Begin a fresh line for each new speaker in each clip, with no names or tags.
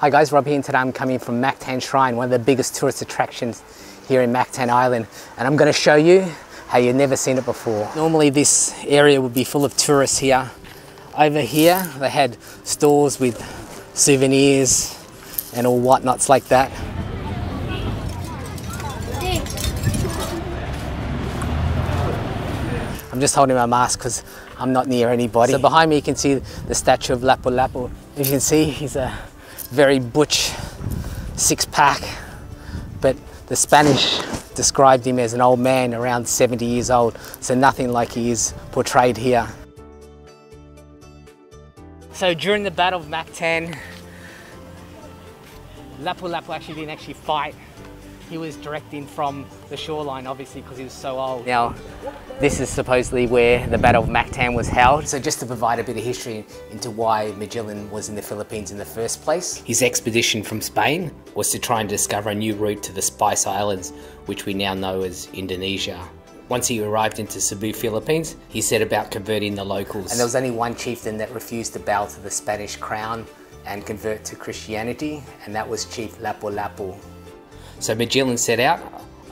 Hi guys, Rob here, and today I'm coming from Mactan Shrine, one of the biggest tourist attractions here in Mactan Island, and I'm going to show you how you've never seen it before. Normally this area would be full of tourists here. Over here they had stores with souvenirs and all whatnots like that. I'm just holding my mask because I'm not near anybody. So behind me you can see the statue of Lapu-Lapu. As you can see, he's a very butch six-pack, but the Spanish described him as an old man around 70 years old, so nothing like he is portrayed here. So during the Battle of Mactan, Lapu-Lapu actually didn't fight. He was directing from the shoreline, obviously, because he was so old. Now, this is supposedly where the Battle of Mactan was held. So just to provide a bit of history into why Magellan was in the Philippines in the first place, his expedition from Spain was to try and discover a new route to the Spice Islands, which we now know as Indonesia. Once he arrived into Cebu, Philippines, he set about converting the locals. And there was only one chieftain that refused to bow to the Spanish crown and convert to Christianity, and that was Chief Lapu Lapu. So Magellan set out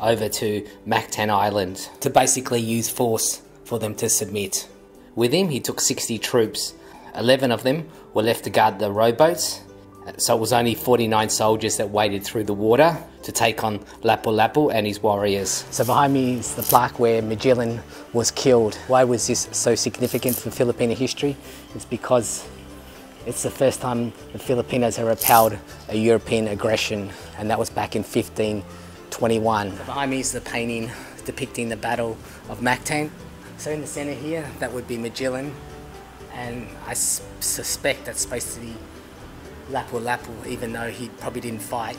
over to Mactan Island to basically use force for them to submit. With him, he took 60 troops. 11 of them were left to guard the rowboats, so it was only 49 soldiers that waded through the water to take on Lapu-Lapu and his warriors. So behind me is the plaque where Magellan was killed. Why was this so significant for Filipino history? It's because it's the first time the Filipinos have repelled a European aggression, and that was back in 1521. Behind me is the painting depicting the Battle of Mactan. So in the center here, that would be Magellan, and I suspect that's supposed to be Lapu-Lapu, even though he probably didn't fight.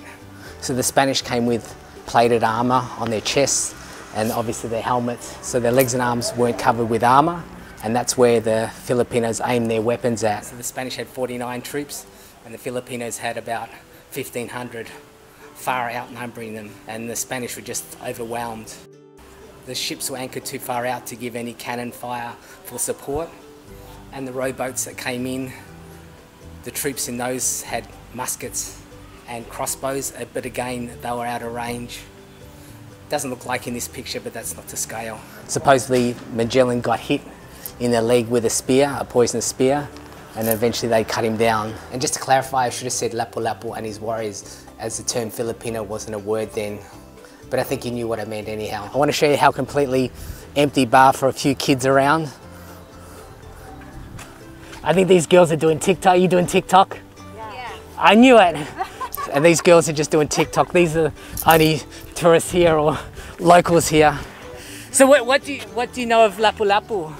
So the Spanish came with plated armor on their chests and obviously their helmets, so their legs and arms weren't covered with armor. And that's where the Filipinos aimed their weapons at. So the Spanish had 49 troops and the Filipinos had about 1,500, far outnumbering them, and the Spanish were just overwhelmed. The ships were anchored too far out to give any cannon fire for support, and the rowboats that came in, the troops in those had muskets and crossbows, but again they were out of range. Doesn't look like in this picture, but that's not to scale. Supposedly Magellan got hit in the leg with a spear, a poisonous spear, and eventually they cut him down. And just to clarify, I should have said Lapu-Lapu and his warriors, as the term Filipino wasn't a word then, but I think you knew what I meant anyhow. I want to show you how completely empty bar for a few kids around. I think these girls are doing TikTok. Are you doing TikTok? Yeah. I knew it. And these girls are just doing TikTok. These are only tourists here or locals here. So what do you know of Lapu-Lapu?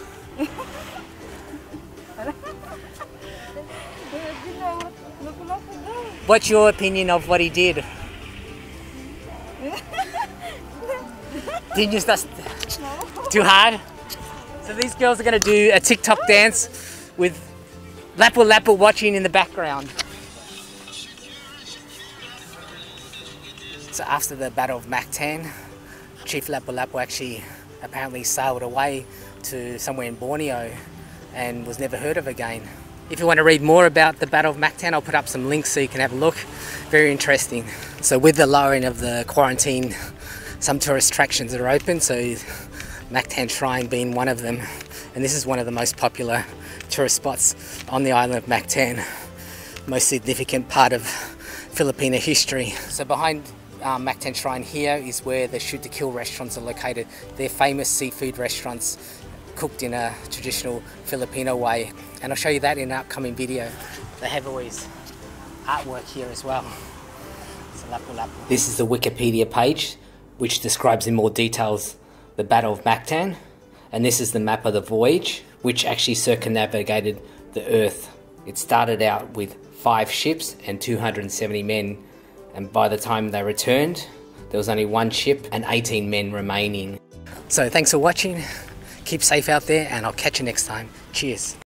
What's your opinion of what he did? Didn't you start too hard? So these girls are going to do a TikTok dance with Lapu-Lapu watching in the background. So after the Battle of Mactan, Chief Lapu Lapu actually apparently sailed away to somewhere in Borneo and was never heard of again. If you want to read more about the Battle of Mactan, I'll put up some links so you can have a look. Very interesting. So with the lowering of the quarantine, some tourist attractions are open, so Mactan Shrine being one of them. And this is one of the most popular tourist spots on the island of Mactan, most significant part of Filipino history. So behind Mactan Shrine here is where the shoot to kill restaurants are located. They're famous seafood restaurants cooked in a traditional Filipino way, and I'll show you that in an upcoming video. They have always artwork here as well. So Lapu-Lapu. This is the Wikipedia page which describes in more details the Battle of Mactan, and this is the map of the voyage which actually circumnavigated the Earth. It started out with 5 ships and 270 men, and by the time they returned there was only 1 ship and 18 men remaining. So thanks for watching, keep safe out there, and I'll catch you next time. Cheers.